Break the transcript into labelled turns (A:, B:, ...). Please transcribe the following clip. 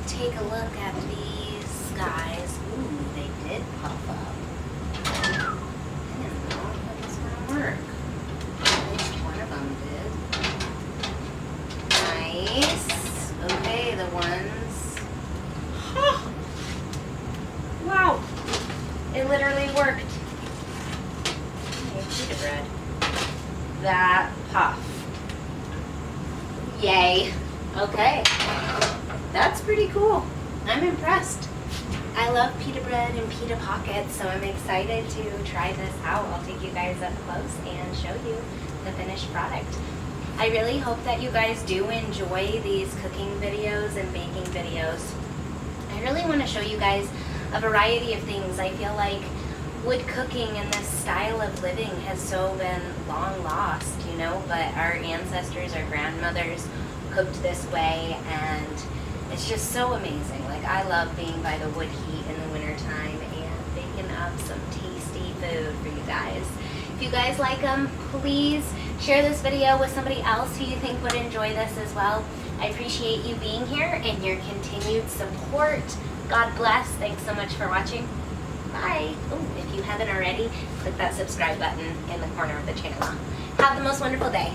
A: take a look at these guys. Ooh, they did puff up. I didn't know if that was gonna work. At least one of them did. Nice. Okay, the ones. Huh. Wow. It literally worked. Okay, pita bread. That puff. Yay. Okay. That's pretty cool. I'm impressed. I love pita bread and pita pockets, so I'm excited to try this out. I'll take you guys up close and show you the finished product. I really hope that you guys do enjoy these cooking videos and baking videos. I really want to show you guys a variety of things. I feel like wood cooking and this style of living has so been long lost, you know, but our ancestors, our grandmothers cooked this way, and it's just so amazing. Like, I love being by the wood heat in the wintertime and baking up some tasty food for you guys. If you guys like them, please share this video with somebody else who you think would enjoy this as well. I appreciate you being here and your continued support. God bless. Thanks so much for watching. Bye. Oh, if you haven't already, click that subscribe button in the corner of the channel. Have the most wonderful day.